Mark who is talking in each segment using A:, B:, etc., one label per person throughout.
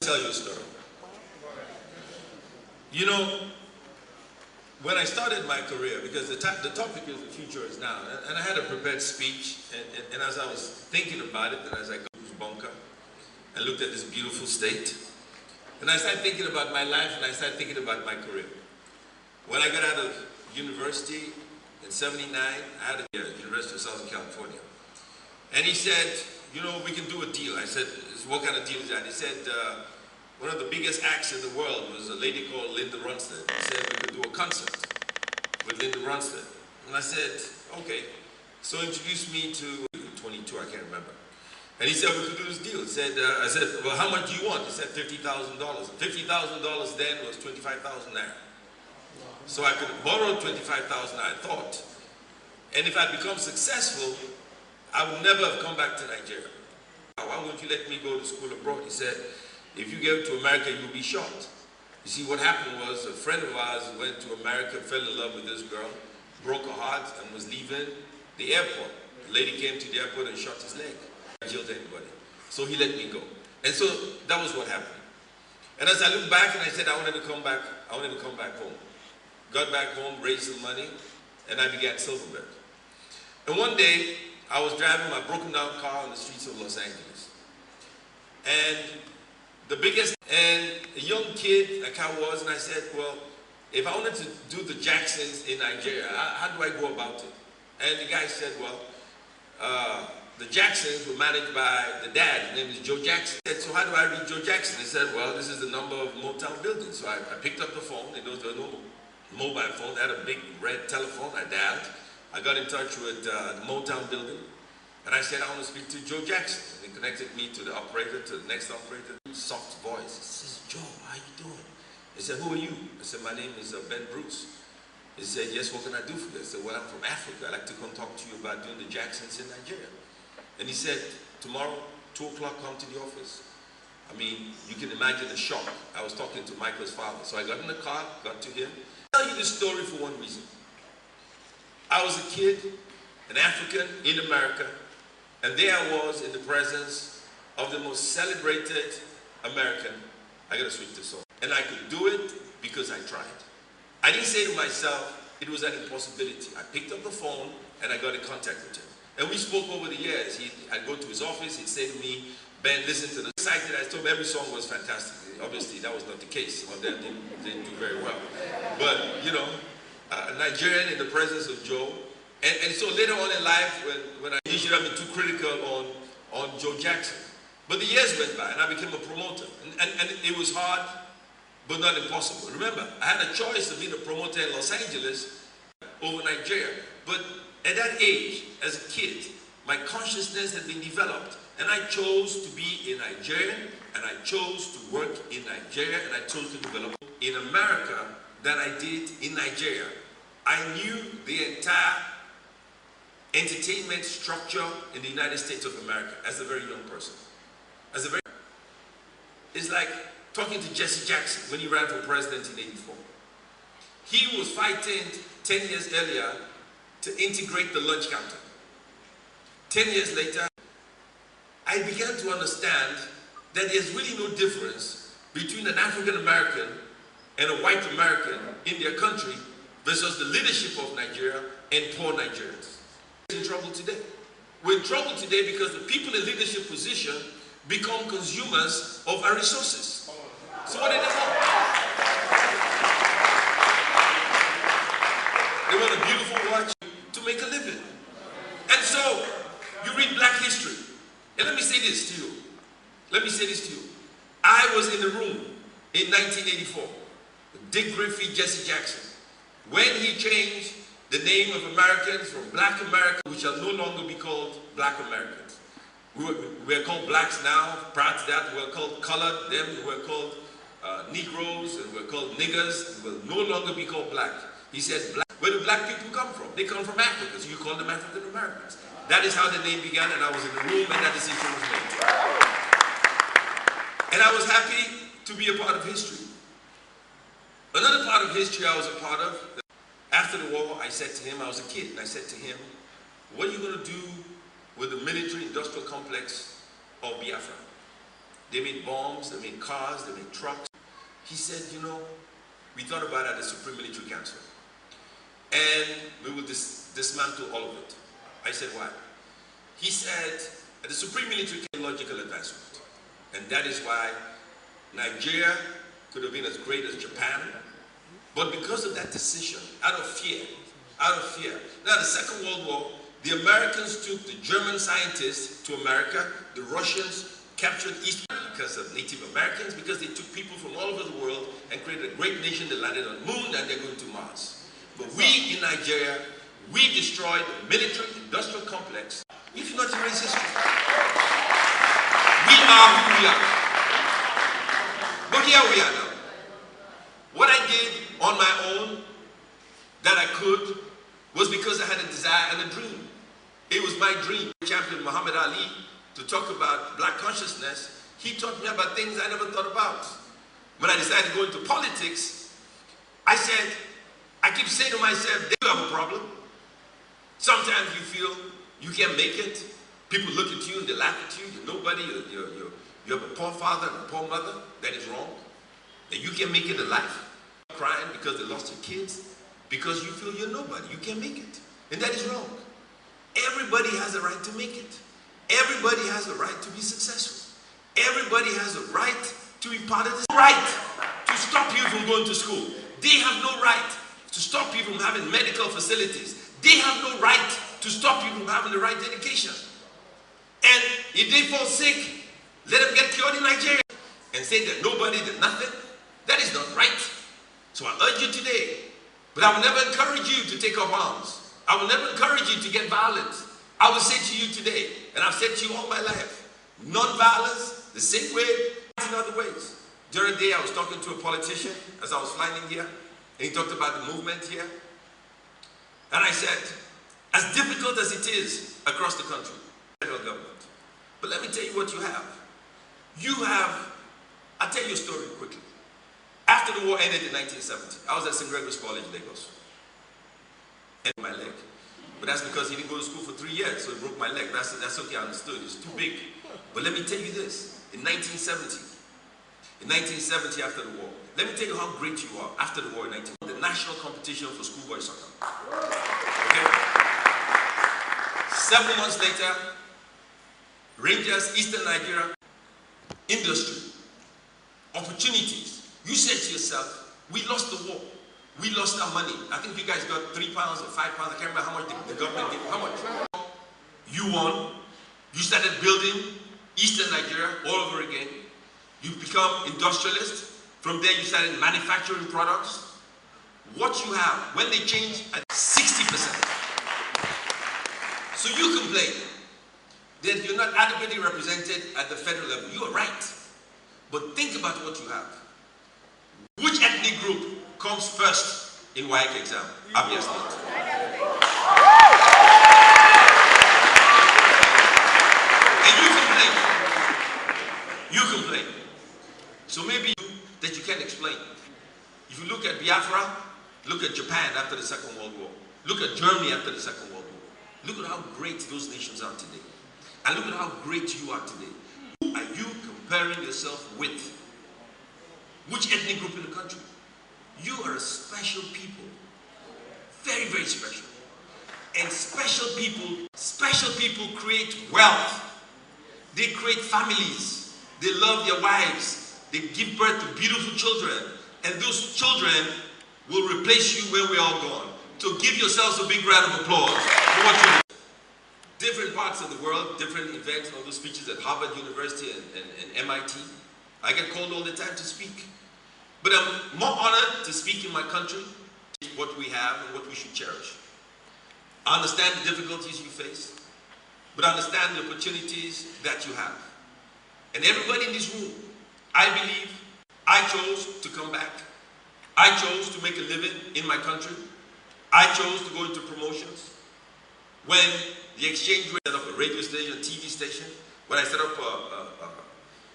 A: Tell you a story. You know, when I started my career, because the topic is the future is now, and I had a prepared speech, and as I was thinking about it, and as I got to bunker, I looked at this beautiful state, and I started thinking about my life, and I started thinking about my career. When I got out of university in '79, I had a University of Southern California, and he said, you know, we can do a deal. I said, what kind of deal is that? He said, one of the biggest acts in the world was a lady called Linda Ronstadt. He said we could do a concert with Linda Ronstadt. And I said, okay. So he introduced me to 22, I can't remember. And he said we could do this deal. He said, I said, well, how much do you want? He said $50,000. $50,000 then was 25,000 naira. So I could borrow 25,000, I thought. And if I'd become successful, I would never have come back to Nigeria. Why wouldn't you let me go to school abroad? He said, if you get to America, you'll be shot. You see, what happened was a friend of ours went to America, fell in love with this girl, broke her heart, and was leaving the airport. The lady came to the airport and shot his leg. I killed anybody. So he let me go. And so that was what happened. And as I look back and I said I wanted to come back home. Got back home, raised some money, and I began Silverbird. And one day, I was driving my broken down car on the streets of Los Angeles. And a young kid like I was, and I said, well, if I wanted to do the Jacksons in Nigeria, how do I go about it? And the guy said, well, the Jacksons were managed by the dad, his name is Joe Jackson. I said, so how do I reach Joe Jackson? He said, well, this is the number of Motown buildings. So I picked up the phone, there was no mobile phone, they had a big red telephone, I dialed. I got in touch with the Motown building, and I said, I want to speak to Joe Jackson. And he connected me to the operator, to the next operator. Soft voice. He says, Joe, how you doing? He said, who are you? I said, my name is Ben Bruce. He said, yes, what can I do for you? I said, well, I'm from Africa. I'd like to come talk to you about doing the Jacksons in Nigeria. And he said, tomorrow, 2 o'clock, come to the office. I mean, you can imagine the shock. I was talking to Michael's father. So I got in the car, got to him. I'll tell you this story for one reason. I was a kid, an African in America, and there I was in the presence of the most celebrated American. I gotta switch this on. And I could do it because I tried. I didn't say to myself, it was an impossibility. I picked up the phone and I got in contact with him. And we spoke over the years. I'd go to his office, he'd say to me, Ben, listen to the site that I told him every song was fantastic. Obviously, that was not the case. Some of them didn't do very well. But, you know, a Nigerian in the presence of Joe. And so later on in life, when I should have been too critical on Joe Jackson. But the years went by and I became a promoter. And it was hard, but not impossible. Remember, I had a choice of being a promoter in Los Angeles over Nigeria. But at that age, as a kid, my consciousness had been developed. And I chose to be in Nigeria, and I chose to work in Nigeria, and I chose to develop in America than I did in Nigeria. I knew the entire entertainment structure in the United States of America as a very young person. It's like talking to Jesse Jackson when he ran for president in '84. He was fighting 10 years earlier to integrate the lunch counter. 10 years later, I began to understand that there's really no difference between an African American and a white American in their country versus the leadership of Nigeria and poor Nigerians. We're in trouble today. We're in trouble today because the people in leadership position become consumers of our resources. So what do they want? They want a beautiful watch to make a living. And so, you read Black history. And let me say this to you. I was in the room in 1984 with Dick Griffey, Jesse Jackson, when he changed the name of Americans from Black Americans, which shall no longer be called Black Americans. We're called blacks now. Prior to that, we were called colored. Then we were called Negroes, and we were called niggers. We will no longer be called black. He said, black. Where do black people come from? They come from Africa, so you call them African Americans. That is how the name began, and I was in the room when that decision was made. And I was happy to be a part of history. Another part of history I was a part of, after the war, I said to him, I was a kid, and I said to him, what are you going to do with the military-industrial complex of Biafra? They made bombs, they made cars, they made trucks. He said, you know, we thought about it at the Supreme Military Council. And we will dismantle all of it. I said, why? He said, at the Supreme Military Council, logical advancement. And that is why Nigeria could have been as great as Japan. But because of that decision, out of fear. Now, the Second World War, the Americans took the German scientists to America. The Russians captured East because of Native Americans, because they took people from all over the world and created a great nation that landed on the moon, and they're going to Mars. But we in Nigeria, we destroyed the military industrial complex. If you not erase history, we are who we are. But here we are now. What I did on my own that I could was because I had a desire and a dream. It was my dream. Champion Muhammad Ali, to talk about black consciousness, he taught me about things I never thought about. When I decided to go into politics, I keep saying to myself, do you have a problem? Sometimes you feel you can't make it. People look at you and they laugh at you. You're nobody. You have a poor father and a poor mother. That is wrong. And you can't make it in life. Crying because they lost your kids. Because you feel you're nobody. You can't make it. And that is wrong. Everybody has a right to make it. Everybody has a right to be successful. Everybody has a right to be part of this. Right to stop you from going to school. They have no right to stop you from having medical facilities. They have no right to stop you from having the right education. And if they fall sick, let them get cured in Nigeria. And say that nobody did nothing. That is not right. So I urge you today, but I will never encourage you to take up arms. I will never encourage you to get violent. I will say to you today, and I've said to you all my life, non-violence, the same way, in other ways. The other day I was talking to a politician as I was flying in here, and he talked about the movement here. And I said, as difficult as it is across the country, federal government, but let me tell you what you have. You have, I'll tell you a story quickly. After the war ended in 1970, I was at St. Gregory's College, Lagos. And my leg. But that's because he didn't go to school for 3 years, so he broke my leg. That's okay, I understood. It's too big. But let me tell you this. In 1970, after the war, let me tell you how great you are after the war in 1970. The national competition for schoolboy soccer. Okay? 7 months later, Rangers, Eastern Nigeria, industry, opportunities. You said to yourself, we lost the war. We lost our money. I think you guys got £3 or £5. I can't remember how much the government gave. How much? You won. You started building Eastern Nigeria all over again. You've become industrialist. From there you started manufacturing products. What you have, when they change at 60%. So you complain that you're not adequately represented at the federal level. You are right. But think about what you have. Which ethnic group comes first in WAEC exam? Abia State. And you complain. So maybe that you can't explain. If you look at Biafra, look at Japan after the Second World War. Look at Germany after the Second World War. Look at how great those nations are today. And look at how great you are today. Who are you comparing yourself with? Which ethnic group in the country? You are a special people. Very, very special. And special people create wealth. They create families. They love their wives. They give birth to beautiful children. And those children will replace you when we're all gone. So give yourselves a big round of applause for what you do. Different parts of the world, different events, all those speeches at Harvard University and MIT. I get called all the time to speak. But I'm more honored to speak in my country, what we have and what we should cherish. I understand the difficulties you face, but I understand the opportunities that you have. And everybody in this room, I believe I chose to come back. I chose to make a living in my country. I chose to go into promotions. When the exchange rate set up a radio station, a TV station, when I set up a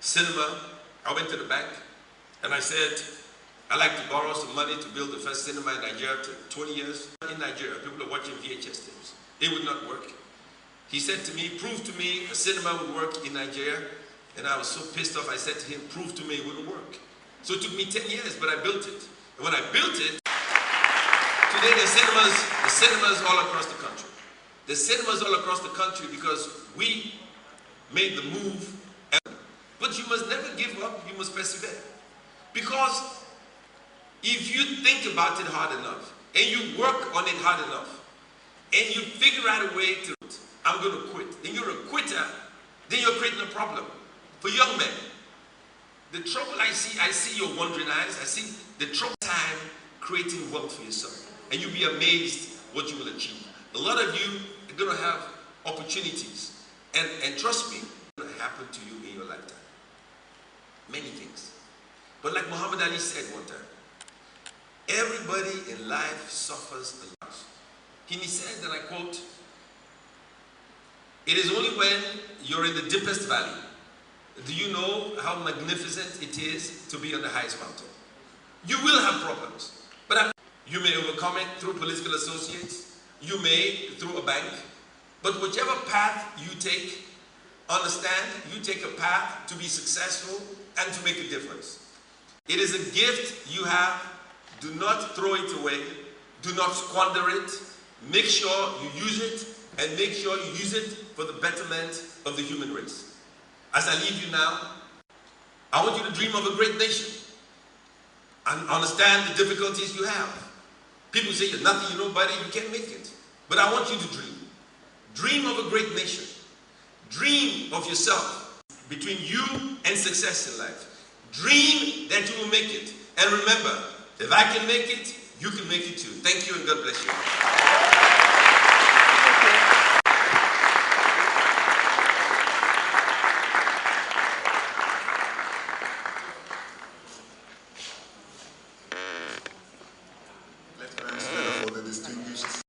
A: cinema, I went to the bank and I said, I'd like to borrow some money to build the first cinema in Nigeria after 20 years. In Nigeria, people are watching VHS tapes. It would not work. He said to me, prove to me a cinema would work in Nigeria And I was so pissed off, I said to him, prove to me it wouldn't work. So it took me 10 years, but I built it. And when I built it, today there's cinemas all across the country. There's cinemas all across the country because we made the move. But you must never give up, you must persevere. Because if you think about it hard enough, and you work on it hard enough, and you figure out a way to, I'm going to quit, and you're a quitter, then you're creating a problem for young men. The trouble I see your wandering eyes, I see the trouble time creating wealth for yourself. And you'll be amazed what you will achieve. A lot of you are going to have opportunities. And trust me, it's going to happen to you in your lifetime. Many things. But like Muhammad Ali said one time, everybody in life suffers a loss. He said, and I quote, it is only when you're in the deepest valley do you know how magnificent it is to be on the highest mountain. You will have problems, but you may overcome it through political associates, you may through a bank, but whichever path you take, understand you take a path to be successful and to make a difference. It is a gift you have. Do not throw it away. Do not squander it. Make sure you use it, and make sure you use it for the betterment of the human race. As I leave you now, I want you to dream of a great nation and understand the difficulties you have. People say you're nothing, you're nobody, you can't make it. But I want you to dream. Dream of a great nation. Dream of yourself between you and success in life. Dream that you will make it. And remember, if I can make it, you can make it too. Thank you and God bless you.